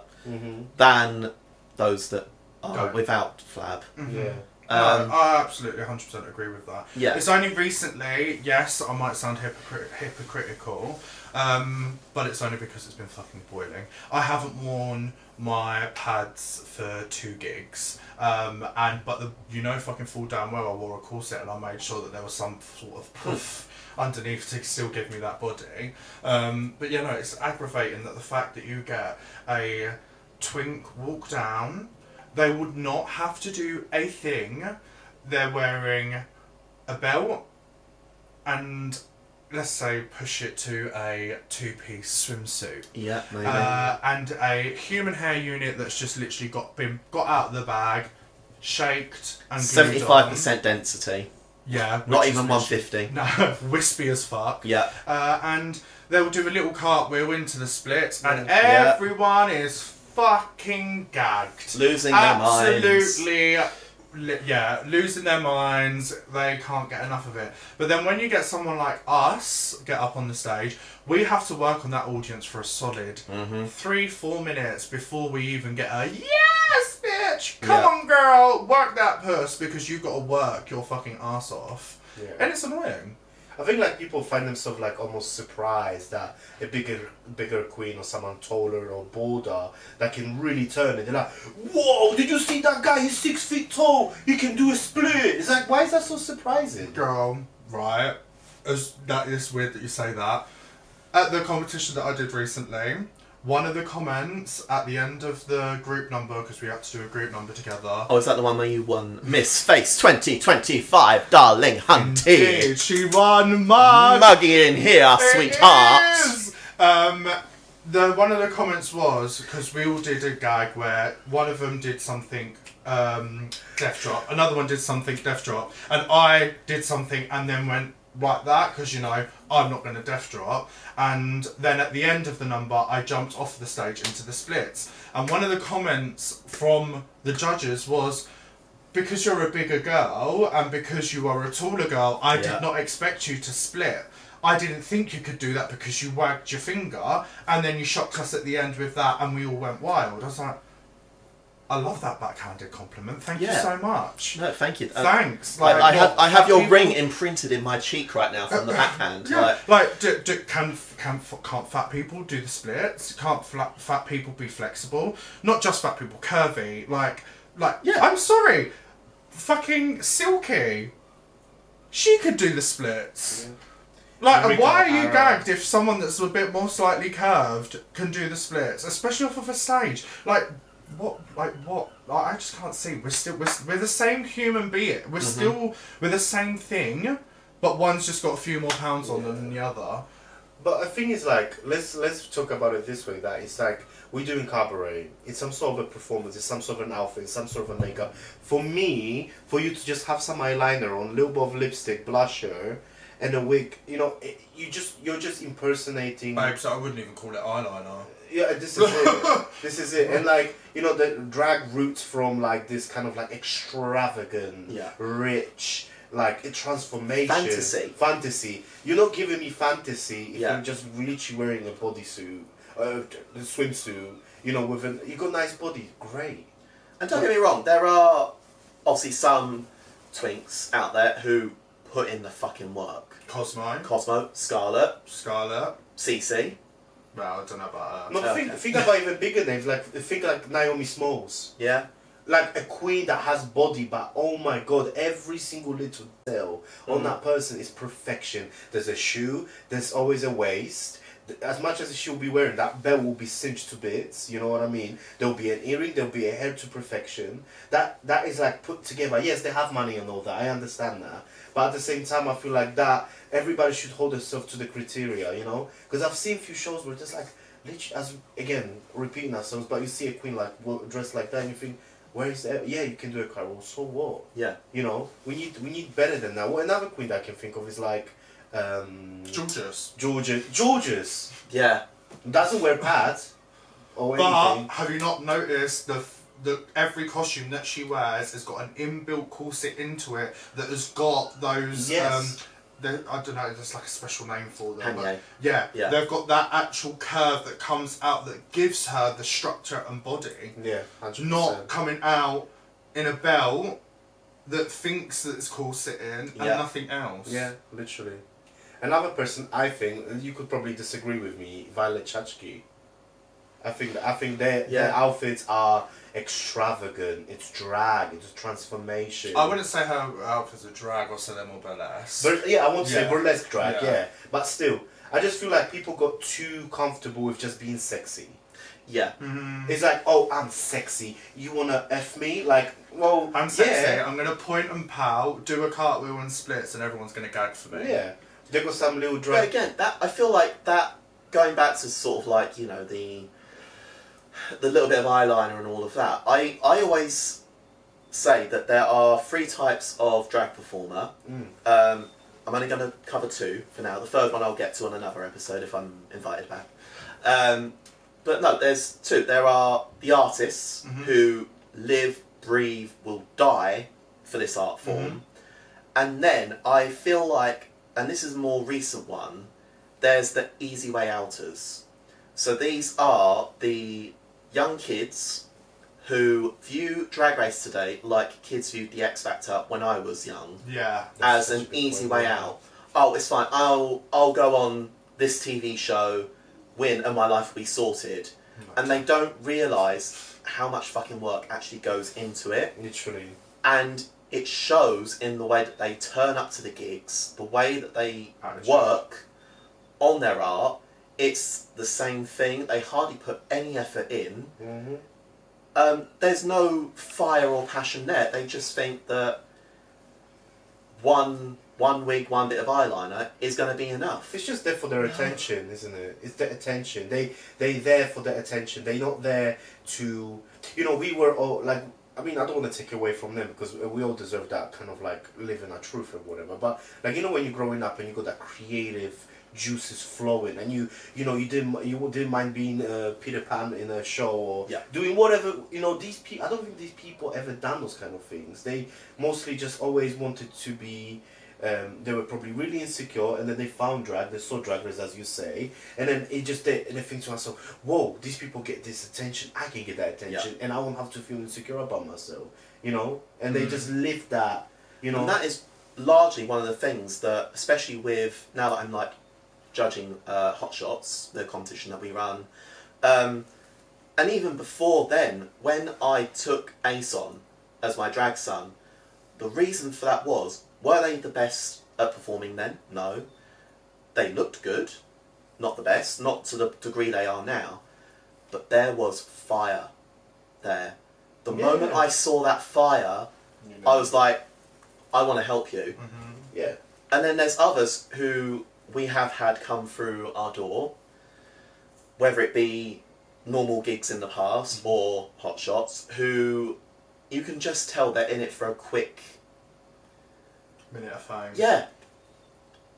than those that are Don't. without flab. Yeah. No, I absolutely 100% agree with that. Yeah. It's only recently, yes, I might sound hypocritical, but it's only because it's been fucking boiling. I haven't worn my pads for 2 gigs, fucking full damn well I wore a corset and I made sure that there was some sort of poof underneath to still give me that body. But you know, it's aggravating that the fact that you get a twink walk down, they would not have to do a thing. They're wearing a belt and, let's say, push it to a 2-piece swimsuit. Yeah, maybe. And a human hair unit that's just literally got out of the bag, shaked and glued 75% on. density. Yeah. Not even 150. No, wispy as fuck. Yeah. And they'll do a little cartwheel into the splits and Yeah. everyone is fucking gagged. Losing their minds. Absolutely. Losing their minds. They can't get enough of it. But then when you get someone like us get up on the stage, we have to work on that audience for a solid 3-4 minutes before we even get a yes, bitch, come on, girl, work that puss, because you've got to work your fucking ass off. Yeah. And it's annoying. I think like people find themselves like almost surprised that a bigger queen or someone taller or bolder that can really turn it. They're like, whoa, did you see that guy? He's 6 feet tall. He can do a split. It's like, why is that so surprising? Girl, right? That is weird that you say that. At the competition that I did recently, one of the comments at the end of the group number, because we had to do a group number together. Oh, is that the one where you won Miss Face 2025, darling hunty? Indeed, she won mug. Muggy in here, sweetheart. Is. One of the comments was, because we all did a gag where one of them did something death drop, another one did something death drop, and I did something and then went like that, because you know I'm not going to death drop. And then at the end of the number I jumped off the stage into the splits, and one of the comments from the judges was, because you're a bigger girl and because you are a taller girl, I did not expect you to split. I didn't think you could do that because you wagged your finger and then you shocked us at the end with that and we all went wild. I was like, I love that backhanded compliment. Thank you so much. No, thank you. Thanks. I have your ring imprinted in my cheek right now from the backhand. Yeah. Can't fat people do the splits? Can't fat people be flexible? Not just fat people, curvy. I'm sorry, fucking Silky. She could do the splits. Yeah. Why are you gagged if someone that's a bit more slightly curved can do the splits, especially off of a stage? What? I just can't see. We're the same human being. We're the same thing, but one's just got a few more pounds on them than the other. But the thing is, like, let's talk about it this way, that it's like, we're doing cabaret. It's some sort of a performance, it's some sort of an outfit, it's some sort of a makeup. For me, for you to just have some eyeliner on, a little bit of lipstick, blusher, and a wig, you know, you're just impersonating... Babe, so I wouldn't even call it eyeliner. Yeah, this is it. This is it. And like, you know, the drag roots from like this kind of like extravagant, rich, like a transformation. Fantasy. You're not giving me fantasy if you're just literally wearing a bodysuit, a swimsuit, you know, you got a nice body. Great. And don't get me wrong, there are obviously some twinks out there who put in the fucking work. Cosmo, Scarlett, Cece. Well, I don't know about her. No, think about even bigger names. Think like Naomi Smalls. Yeah. Like a queen that has body, but oh my god, every single little detail on that person is perfection. There's a shoe. There's always a waist. As much as she'll be wearing, that belt will be cinched to bits. You know what I mean? There'll be an earring. There'll be a hair to perfection. That is like put together. Yes, they have money and all that. I understand that. But at the same time, I feel like that everybody should hold themselves to the criteria, you know? Because I've seen a few shows where just like, literally, as again, repeating ourselves, but you see a queen like dressed like that and you think, where is that? Yeah, you can do a carol, so what? Yeah. You know, we need better than that. Well, another queen that I can think of is like... Georges. Yeah. Doesn't wear pads or anything. But have you not noticed the every costume that she wears has got an inbuilt corset into it that has got those I don't know, there's like a special name for them. But yeah, they've got that actual curve that comes out that gives her the structure and body. Yeah, 100%. Not coming out in a belt that thinks that it's cool sitting and Yeah. nothing else. Yeah, literally. Another person, I think, you could probably disagree with me, Violet Chachki. I think their outfits are extravagant. It's drag. It's transformation. I wouldn't say her outfits are drag or say they're more burlesque. But yeah, I won't say Yeah. burlesque drag. Yeah. Yeah, but still, I just feel like people got too comfortable with just being sexy. Yeah. It's like, oh, I'm sexy. You wanna f me? Like, well, I'm sexy. yeah, I'm gonna point and pout, do a cartwheel and splits, and everyone's gonna gag for me. yeah. They got some little But drag. again, that I feel like that going back to sort of like, you know, the little bit of eyeliner and all of that. I always say that there are 3 types of drag performer. I'm only going to cover 2 for now. The third one I'll get to on another episode if I'm invited back. But no, there's 2. There are the artists who live, breathe, will die for this art form. And then I feel like, and this is a more recent one, there's the easy way outers. So these are the young kids who view Drag Race today like kids viewed the X Factor when I was young, Yeah. as an easy way out. Oh, it's fine. I'll go on this TV show, win, and my life will be sorted. And they don't realise how much fucking work actually goes into it. Literally. And it shows in the way that they turn up to the gigs, the way that they Attitude. work on their art. It's the same thing. They hardly put any effort in. There's no fire or passion there. They just think that one wig, one bit of eyeliner is going to be enough. It's just there for their attention, isn't it? It's their attention. They there for their attention. They're not there to, you know, we were all like, I mean, I don't want to take away from them because we all deserve that kind of like living our truth or whatever. But like, you know, when you're growing up and you got that creative juices flowing, and you didn't mind being Peter Pan in a show or doing whatever, you know, these people, I don't think these people ever done those kind of things. They mostly just always wanted to be, they were probably really insecure, and then they found drag, they saw Drag Race, as you say, and then it just, they think to myself, whoa, these people get this attention, I can get that attention, and I won't have to feel insecure about myself, you know, and they just live that, you know. And that is largely one of the things that, especially with, now that I'm like judging Hot Shots, the competition that we run, and even before then, when I took Ace on as my drag son, the reason for that was, were they the best at performing then? No. They looked good, not the best, not to the degree they are now, but there was fire there. The moment I saw that fire, I was like, I want to help you. Yeah. And then there's others who we have had come through our door, whether it be normal gigs in the past or Hot Shots, who you can just tell they're in it for a quick minute of fame. Yeah.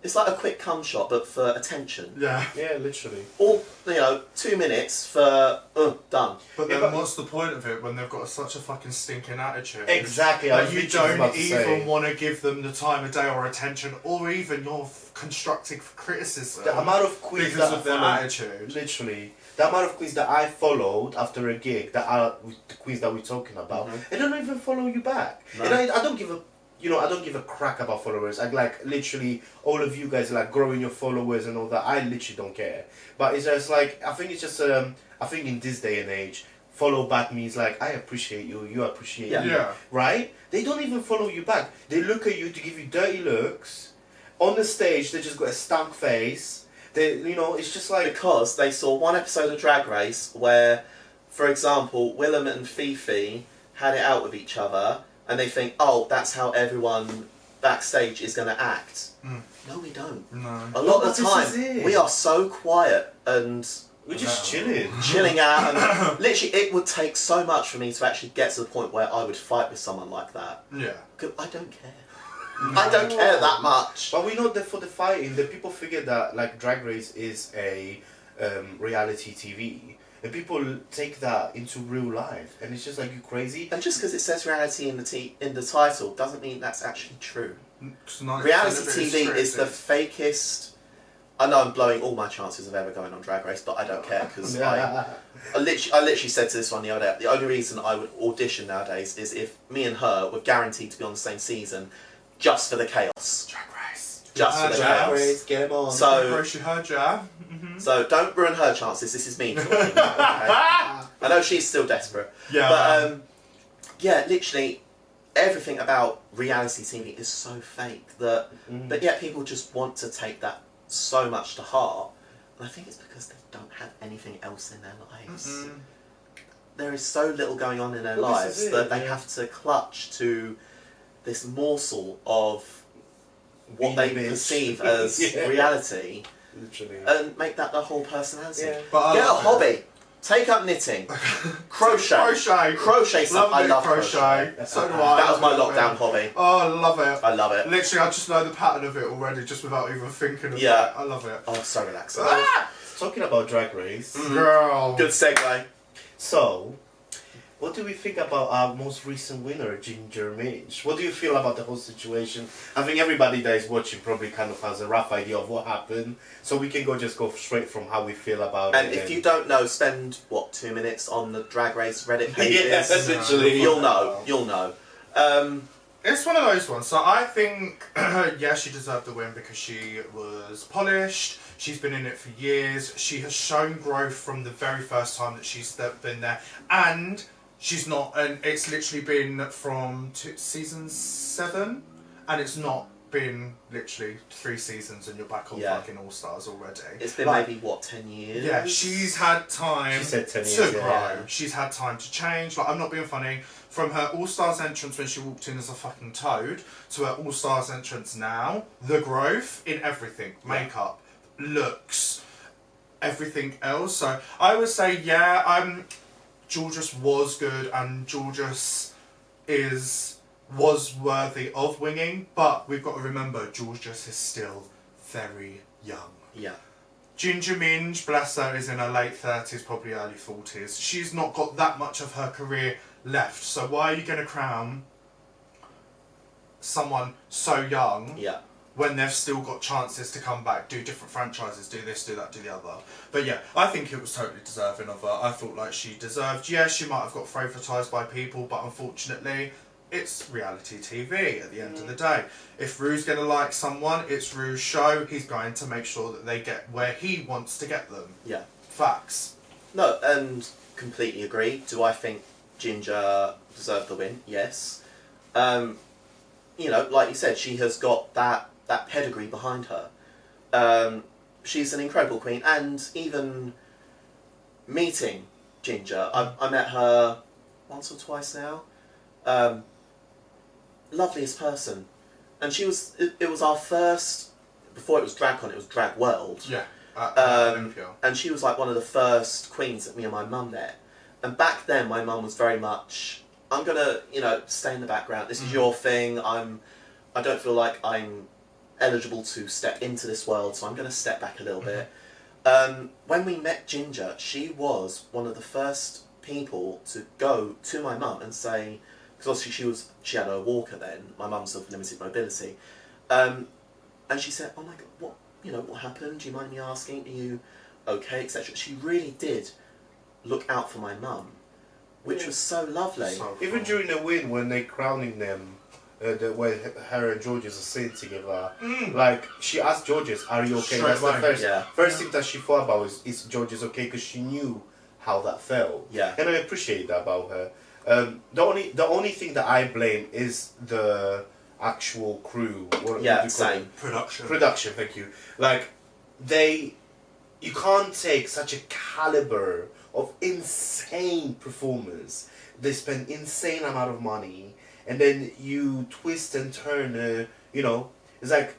It's like a quick cum shot, but for attention. Yeah. Yeah, literally. Or, 2 minutes for, done. But then what's the point of it when they've got such a fucking stinking attitude? Exactly. That you don't even want to give them the time of day or attention, or even your constructive criticism. The amount of queens because that of their I attitude. Literally. The amount of queens that I followed after a gig, that are the queens that we're talking about, they don't even follow you back. No. And I don't give a, I don't give a crack about followers. I like literally all of you guys like growing your followers and all that. I literally don't care. But it's just like, I think it's just I think in this day and age, follow back means like, I appreciate you, you appreciate me, Yeah. right? They don't even follow you back. They look at you to give you dirty looks. On the stage, they just got a stank face. They, it's just like, Because they saw one episode of Drag Race where, for example, Willem and Fifi had it out with each other, and they think, oh, that's how everyone backstage is going to act. No, we don't. No. A lot of But the this is time, it. we are so quiet and we're just chilling. chilling out, and literally it would take so much for me to actually get to the point where I would fight with someone like that. Yeah. 'Cause I don't care. I don't care that much. But we're not there for the fighting. The people figure that like Drag Race is a reality TV, and people take that into real life, and it's just like, you crazy. And just because it says reality in the title doesn't mean that's actually true. 'Cause 90% Reality of it TV is the scripted. fakest I know I'm blowing all my chances of ever going on Drag Race, but I don't care because I literally said to this one the other day, the only reason I would audition nowadays is if me and her were guaranteed to be on the same season, just for the chaos. Drag Race. Just for the Drag chaos. Race, get him on. So, She heard ya. so don't ruin her chances. This is me talking. Okay? I know she's still desperate. Yeah. But yeah, literally everything about reality TV is so fake that, but yet people just want to take that so much to heart. And I think it's because they don't have anything else in their lives. There is so little going on in their lives that they have to clutch to this morsel of what they perceive as reality, Literally. and make that the whole personality. Yeah. But Get a hobby. Take up knitting. Crochet. Crochet stuff. I love crochet. So do I. That was my lockdown hobby. Oh, I love it. I love it. Literally, I just know the pattern of it already, just without even thinking of Yeah. it. I love it. Oh, so relaxing. Talking about Drag Race. Girl. Good segue. So, what do we think about our most recent winner, Ginger Minj? What do you feel about the whole situation? I think everybody that is watching probably kind of has a rough idea of what happened, so we can go straight from how we feel about And it. if you don't know, spend, 2 minutes on the Drag Race Reddit pages. Yeah, literally. You'll know. You'll know. It's one of those ones. So I think, yeah, she deserved the win because she was polished. She's been in it for years. She has shown growth from the very first time that she's been there. And she's not, and it's literally been from season 7, and it's not been literally 3 seasons and you're back on fucking All Stars already. It's been maybe 10 years. Yeah, she's had time She said 10 to years, grow. yeah. She's had time to change. Like, I'm not being funny. From her All Stars entrance when she walked in as a fucking toad to her All Stars entrance now, the growth in everything, makeup, looks, everything else. So I would say, Georges was good, and Georges was worthy of winning, but we've got to remember Georges is still very young. Yeah. Ginger Minj, bless her, is in her late 30s, probably early 40s. She's not got that much of her career left, so why are you going to crown someone so young when they've still got chances to come back, do different franchises, do this, do that, do the other? But yeah, I think it was totally deserving of her. I thought like she deserved, she might have got favouritised by people, but unfortunately, it's reality TV at the end of the day. If Ru's going to like someone, it's Ru's show. He's going to make sure that they get where he wants to get them. Yeah. Facts. No, and completely agree. Do I think Ginger deserved the win? Yes. You know, like you said, she has got that pedigree behind her. She's an incredible queen, and even meeting Ginger, I met her once or twice now. Loveliest person, and she was. It was our first. Before it was DragCon, it was Drag World. Yeah. And she was like one of the first queens that me and my mum met. And back then, my mum was very much, I'm gonna, stay in the background. This is your thing. I don't feel like I'm eligible to step into this world, so I'm gonna step back a little bit. When we met Ginger, she was one of the first people to go to my mum and say, because obviously she had a walker then. My mum's of limited mobility, and she said, "Oh my God, what happened? Do you mind me asking? Are you okay, etc." She really did look out for my mum, which was so lovely. Even during the win, when they're crowning them, when her and Georges are sitting together, like she asked Georges, "Are you okay?" Straight That's the away. first thing that she thought about is Georges okay? Because she knew how that felt. Yeah. And I appreciate that about her. The only thing that I blame is the actual crew. What do you call Same. it? Production. Thank you. Like you can't take such a caliber of insane performance. They spend insane amount of money, and then you twist and turn. It's like,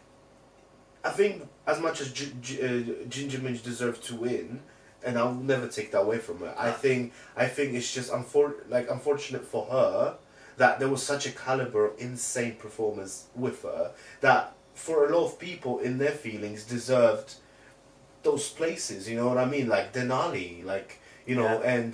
I think as much as Ginger Minj deserved to win, and I'll never take that away from her. I think it's just unfortunate for her that there was such a caliber of insane performance with her that for a lot of people in their feelings deserved those places. You know what I mean? Like Denali, and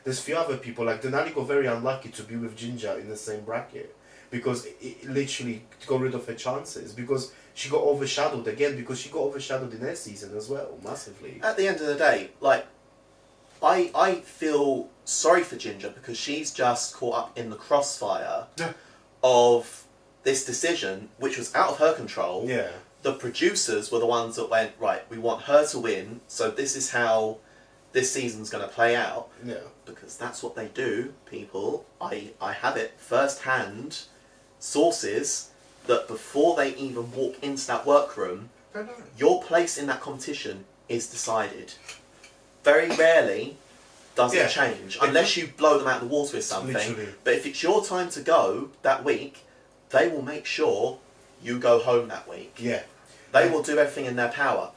there's few other people like Denali got very unlucky to be with Ginger in the same bracket because it literally got rid of her chances because she got overshadowed again because she got overshadowed in her season as well, massively. At the end of the day, like, I feel sorry for Ginger because she's just caught up in the crossfire of this decision, which was out of her control. Yeah. The producers were the ones that went, right, we want her to win, so this is how this season's going to play out. Yeah. Because that's what they do, people. I have it first-hand sources that before they even walk into that workroom, your place in that competition is decided. Very rarely does it change, unless you blow them out of the water with something. Literally. But if it's your time to go that week, they will make sure you go home that week. Yeah. They will do everything in their power.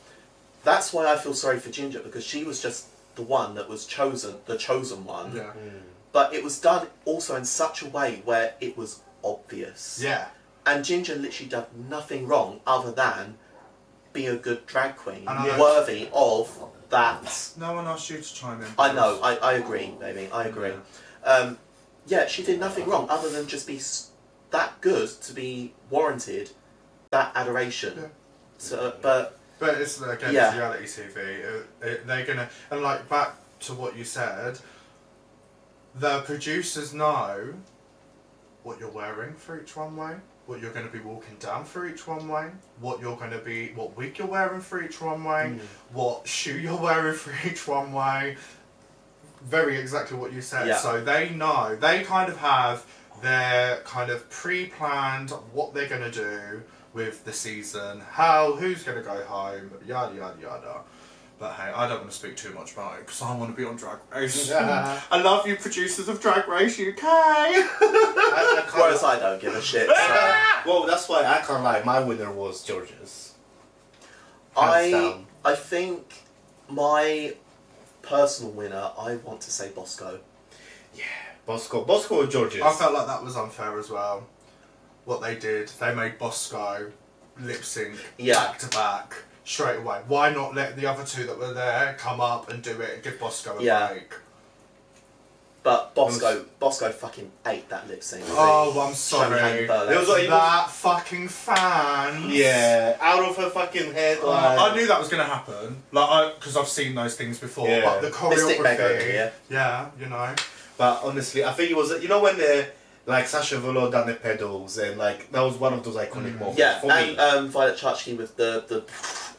That's why I feel sorry for Ginger, because she was just the one that was chosen, the chosen one. Yeah. But it was done also in such a way where it was obvious. Yeah. And Ginger literally did nothing wrong other than be a good drag queen, And worthy of that. No one asked you to chime in. I know, I agree, baby, I agree. Yeah, she did nothing wrong other than just be that good to be warranted that adoration. Yeah. So, but it's again, Yeah. it's reality TV. They're gonna, and like back to what you said, the producers know what you're wearing for each runway, what you're going to be walking down for each runway, what wig you're wearing for each runway, what shoe you're wearing for each runway. Very exactly what you said. Yeah. So they know, they kind of have their kind of pre-planned what they're going to do with the season, who's going to go home, yada yada yada. But hey, I don't want to speak too much about it because I want to be on Drag Race. I love you, producers of Drag Race UK. whereas I don't give a shit. So. Well, that's why I can't lie. My winner was George's. Hands down. I think my personal winner, I want to say Bosco. Yeah, Bosco or George's? I felt like that was unfair as well. What they did, they made Bosco lip sync back to back straight away. Why not let the other two that were there come up and do it and give Bosco a break? But Bosco fucking ate that lip sync. Oh, I'm sorry. There was like, that fucking fan. Yeah, out of her fucking head. I knew that was going to happen, because I've seen those things before. Yeah. But the Mystic Meg over choreography, here. yeah, you know. But honestly, I think it was, you know, when they like Sasha Velour done the pedals and like that was one of those iconic moments for me. And Violet Chachki with the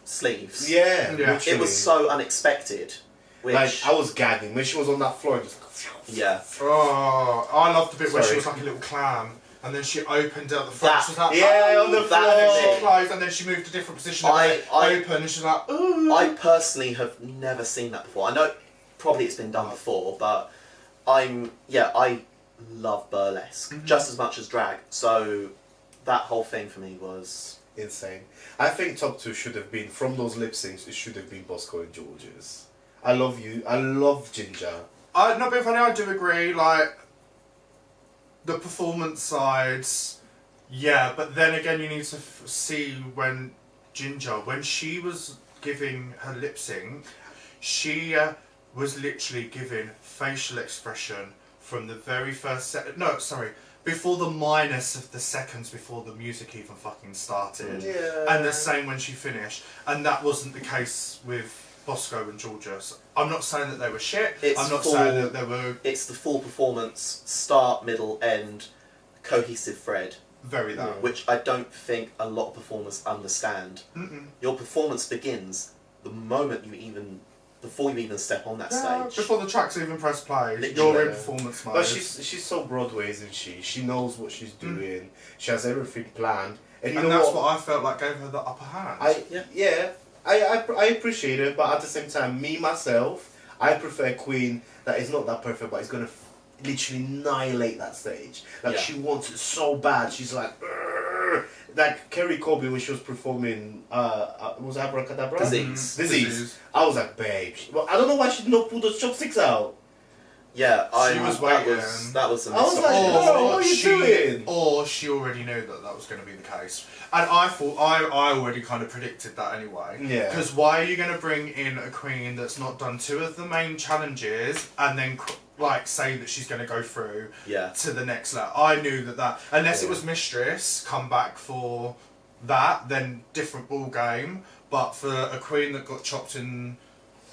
sleeves. Yeah, Yeah. It was so unexpected. Which, like I was gagging when she was on that floor. Just yeah. Oh, I loved the bit where she Sorry. was like a little clam, and then she opened out the front. She was like, yeah, on the that she thing. closed, and then she moved to a different position. And open, and she's like, ooh. I personally have never seen that before. I know probably it's been done before, but I love burlesque just as much as drag. So that whole thing for me was insane. I think top two should have been, from those lip syncs, it should have been Bosco and George's. I love you. I love Ginger. Not being funny, I do agree. Like the performance sides, yeah, but then again, you need to see when Ginger, when she was giving her lip sync, she was literally giving facial expression from the very first set. No, sorry. Before the minus of the seconds before the music even fucking started. Yeah. And the same when she finished. And that wasn't the case with Bosco and Georges. I'm not saying that they were shit. I'm not saying that they were... It's the full performance, start, middle, end, cohesive thread. Very that. Which I don't think a lot of performers understand. Your performance begins the moment before you even step on that stage. Before the tracks even press play, Literally. you're in performance mode. But she's so Broadway, isn't she? She knows what she's doing. She has everything planned. And you know that's what I felt like gave her the upper hand. I appreciate it, but at the same time, myself, I prefer a queen that is not that perfect, but is gonna literally annihilate that stage. Like she wants it so bad. She's like, "Urgh." Like Kerry Colby when she was performing, was it Abracadabra? Disease. I was like, babe. Well, I don't know why she did not pull those chopsticks out. Yeah, she was waiting. That was a I was like, oh, what are you doing? Or she already knew that was going to be the case. And I thought, I already kind of predicted that anyway. Yeah. Because why are you going to bring in a queen that's not done two of the main challenges and then say that she's going to go through to the next level? I knew that unless it was Mistress come back for that, then different ball game. But for a queen that got chopped in,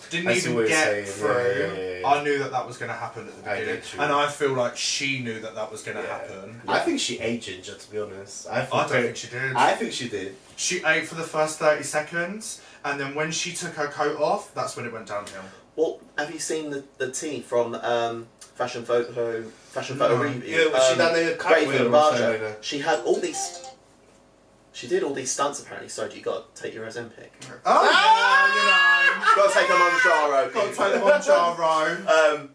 didn't I see even what you're get saying. through, Yeah. I knew that was going to happen at the I beginning. get you. And I feel like she knew that was going to happen. I think she ate Ginger, to be honest. I don't think she did. I think she did. She ate for the first 30 seconds, and then when she took her coat off, that's when it went downhill. Well, have you seen the tea from Fashion Photo Review? Yeah, but she done a Great cartwheel for or Barger. something like that. She had all these. She did all these stunts apparently. So you got to take your Ozempic. Oh, yeah, Got to take a Manjaro. Got to take the Manjaro.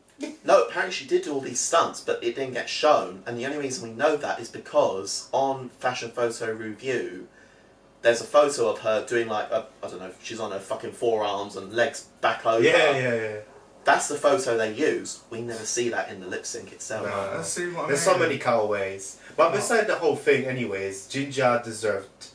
No, apparently she did do all these stunts, but it didn't get shown. And the only reason we know that is because on Fashion Photo Review, there's a photo of her doing like I don't know, she's on her fucking forearms and legs back over. Yeah. That's the photo they use. We never see that in the lip sync itself. No, let's see what I There's mean. so many cutaways. But beside the whole thing, anyways, Ginger deserved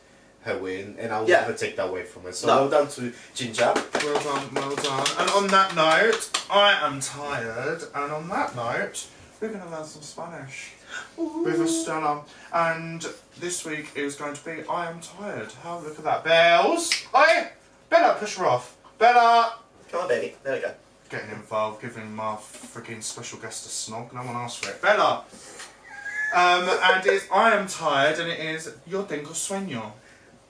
her win, and I will never take that away from her. So well done to Ginger. Well done, well done. And on that note, I am tired. And on that note, we're going to learn some Spanish with Estella. And this week is going to be I am tired. How look at that. Bells. Oi! Bella, push her off. Bella! Come on, baby. There we go. Getting involved, giving my freaking special guest a snog. No one asked for it. Bella! And it's I am tired, and it is Yo tengo sueño.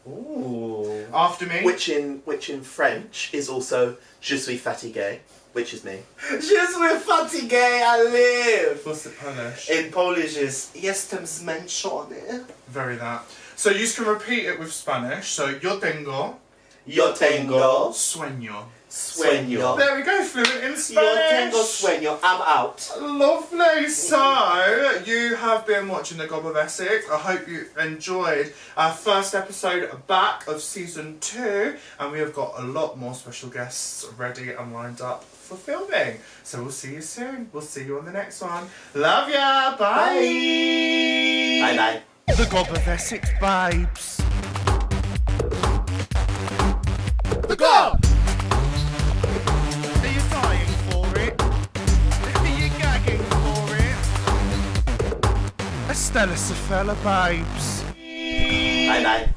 Ooh. After me. Which in French is also Je suis fatigué, which is me. Je suis fatigué, I live. What's it Polish? In Polish is Jestem zmęczony. Very that. So you can repeat it with Spanish. So yo tengo Yo tengo sueño. sueño. There we go, fluent in Yo Spanish. tengo sueño. I'm out. Lovely. So you have been watching the Gob of Essex. I hope you enjoyed our first episode back of season 2, and we have got a lot more special guests ready and lined up for filming. So we'll see you soon. We'll see you on the next one. Love ya. Bye. Bye bye. The Gob of Essex, babes. The Gob! Are you dying for it? Are you gagging for it? Estella Safella, babes. Bye bye.